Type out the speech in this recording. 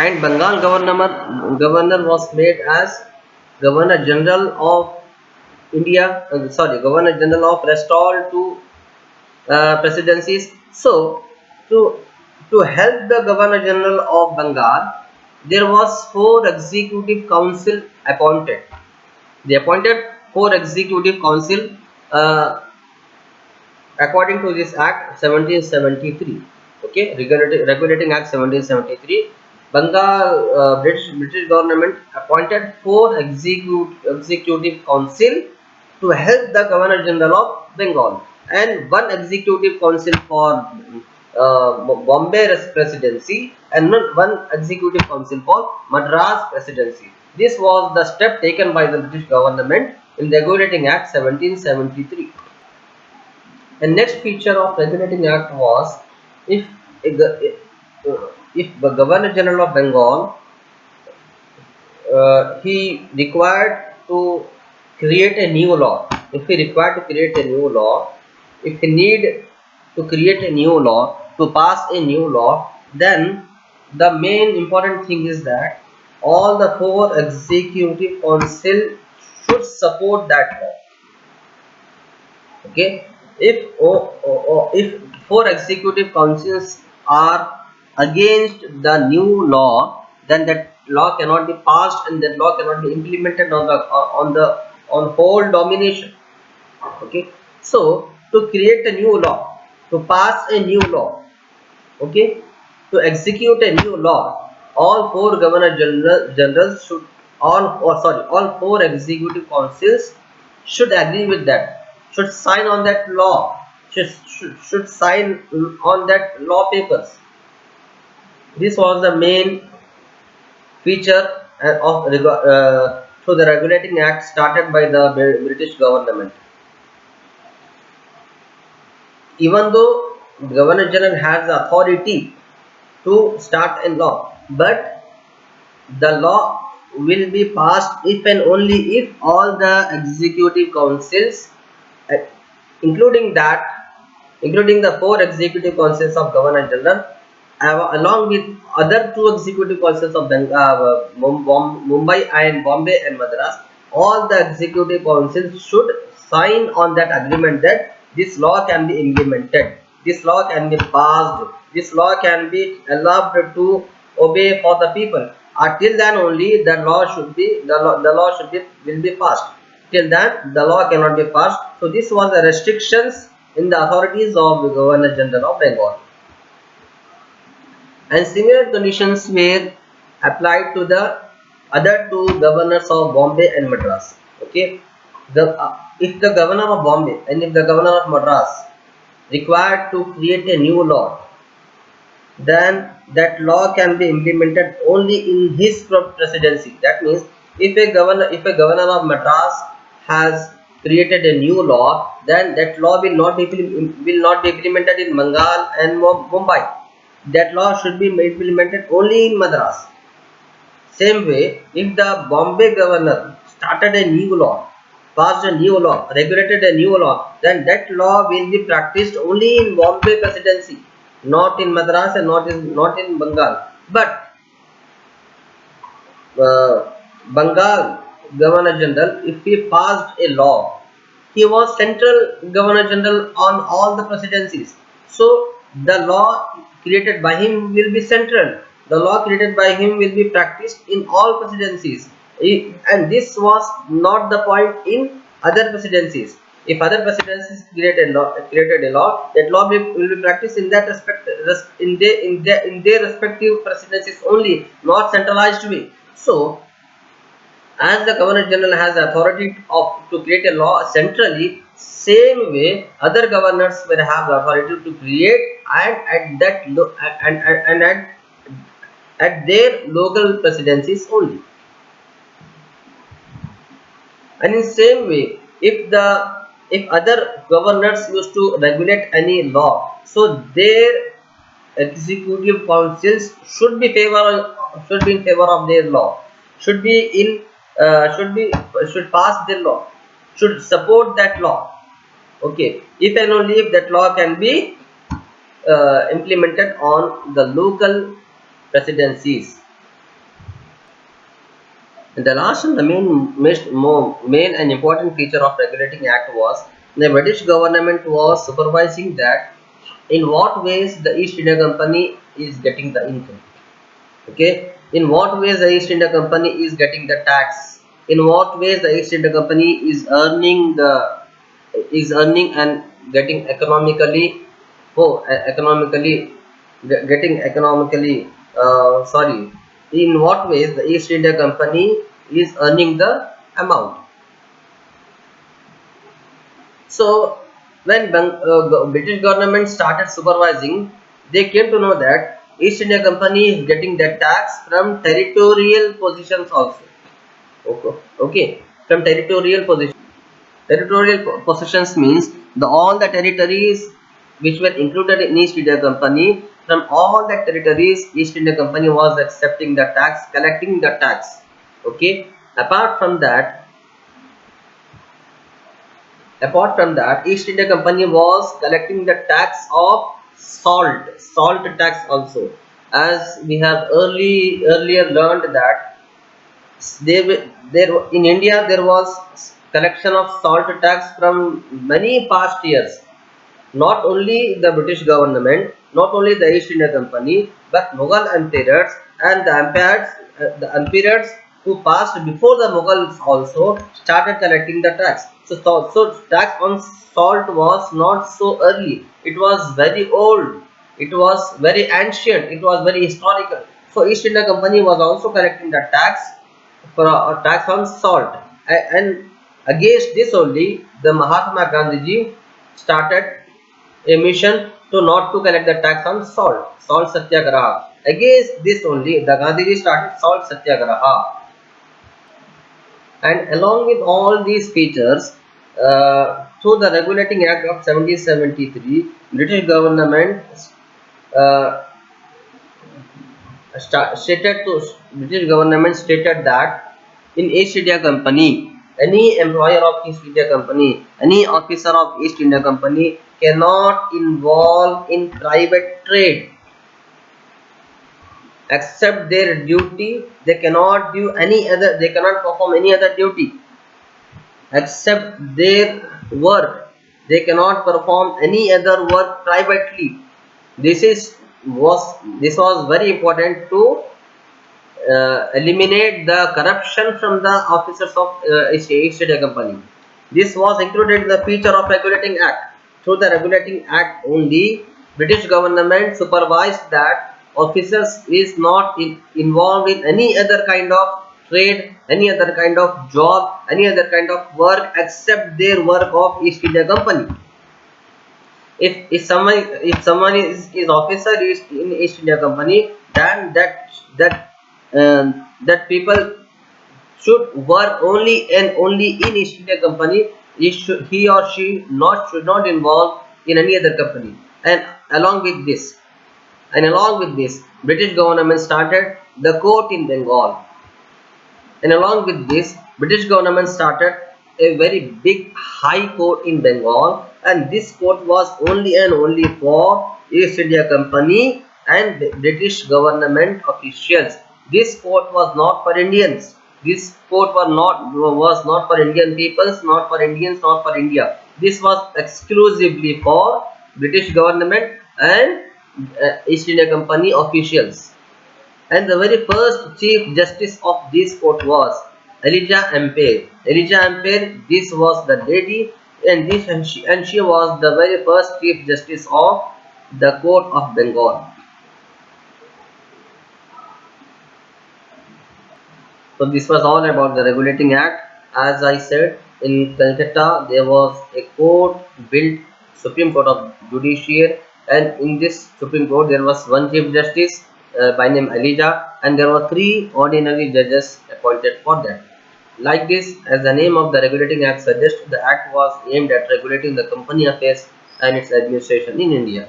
and Bengal governor was made as Governor General of India. Governor General of rest all two presidencies. So to help the Governor General of Bengal, there was four executive council appointed. They appointed four executive council uh, according to this Act 1773. Okay, regulating Act 1773. Bengal British government appointed four executive council to help the Governor General of Bengal, and one executive council for Bombay presidency, and one executive council for Madras presidency. This was the step taken by the British government in Regulating Act 1773. The next feature of Regulating Act was if if the Governor General of Bengal he required to create a new law. If he required to create a new law, if he need to create a new law, to pass a new law, then the main important thing is that all the four executive council should support that law. Okay, if four executive councils are against the new law, then that law cannot be passed and that law cannot be implemented on whole domination. Okay, so to create a new law, to pass a new law, okay, to execute a new law, all four generals should all four executive councils should agree with that, should sign on that law, should sign on that law papers. This was the main feature through the regulating act started by the British government. Even though the Governor General has the authority to start a law, but the law will be passed if and only if all the executive councils, uh, including that, including the four executive councils of Governor General, along with other two executive councils of Mumbai and Bombay and Madras, all the executive councils should sign on that agreement that this law can be implemented, this law can be passed, this law can be allowed to obey for the people. Till then only the law should be will be passed. Till then the law cannot be passed. So this was the restrictions in the authorities of the Governor General of Bengal, and similar conditions were applied to the other two governors of Bombay and Madras. Okay, if the governor of Bombay and if the governor of Madras required to create a new law, then that law can be implemented only in his presidency. That means if a governor of Madras has created a new law, then that law will not be implemented in Bengal and Mumbai. That law should be implemented only in Madras. Same way, if the Bombay governor started a new law, passed a new law, regulated a new law, then that law will be practiced only in Bombay presidency, not in Madras and not in Bengal. But Bengal Governor General, if he passed a law, he was central Governor General on all the presidencies. So the law created by him will be central. The law created by him will be practiced in all presidencies. And this was not the point in other presidencies. If other presidencies created a law, that law will be practiced in that respect, in their respective presidencies only, not centralized way. So as the Governor General has authority to create a law centrally, same way other governors will have the authority to create and at their local presidencies only. And in same way, if other governors used to regulate any law, so their executive councils should be in favor of their law, should be in should pass their law, should support that law. Okay, if and only if that law can be implemented on the local presidencies. And the last and the main and important feature of regulating act was the British government was supervising that in what ways the East India Company is getting the income. Okay, in what ways the East India Company is getting the tax, in what ways the East India Company is earning and getting economically, economically, getting economically, sorry, in what ways the East India Company is earning the amount. So when British government started supervising, they came to know that East India Company is getting that tax from territorial positions also. Okay, okay. From territorial positions. Territorial possessions means the all the territories which were included in East India Company. From all the territories, East India Company was accepting the tax, collecting the tax. Okay. Apart from that, Apart from that, East India Company was collecting the tax of salt tax also. As we have earlier learned that there in India there was collection of salt tax from many past years. Not only the British government, not only the East India Company, but Mughal emperors and the emperors who passed before the Mughals also started collecting the tax. So tax on salt was not so early. It was very old. It was very ancient. It was very historical. So East India Company was also collecting the tax for a tax on salt. And against this only, the Mahatma Gandhi started a mission to not to collect the tax on salt satyagraha. Against this only, the Gandhiji started salt satyagraha. And along with all these features, through the Regulating Act of 1773, British government uh, British government stated that in East India Company, any employer of East India Company, any officer of East India Company cannot involve in private trade except their duty. They cannot do any other. They cannot perform any other duty except their work. They cannot perform any other work privately. This is was this was very important to eliminate the corruption from the officers of East India Company. This was included in the feature of Regulating Act. Through the Regulating Act only, British government supervised that officers is not involved in any other kind of trade, any other kind of job, any other kind of work except their work of East India Company. If someone is officer is in East India Company, then that people should work only and only in East India Company. He or she should not involve in any other company. And along with this, British government started the court in Bengal. And along with this, British government started a very big high court in Bengal, and this court was only and only for East India Company and the British government officials. This court was not for Indians. This court was not for Indian peoples, not for Indians, not for India. This was exclusively for British government and East India Company officials. And the very first Chief Justice of this court was Elijah Ampere. Elijah Ampere, this was the lady, and she was the very first Chief Justice of the Court of Bengal. So this was all about the Regulating Act. As I said, in Calcutta there was a court built, Supreme Court of Judiciary, and in this Supreme Court there was one Chief Justice by name Elijah, and there were three ordinary judges appointed for that. Like this, as the name of the Regulating Act suggests, the act was aimed at regulating the company affairs and its administration in India.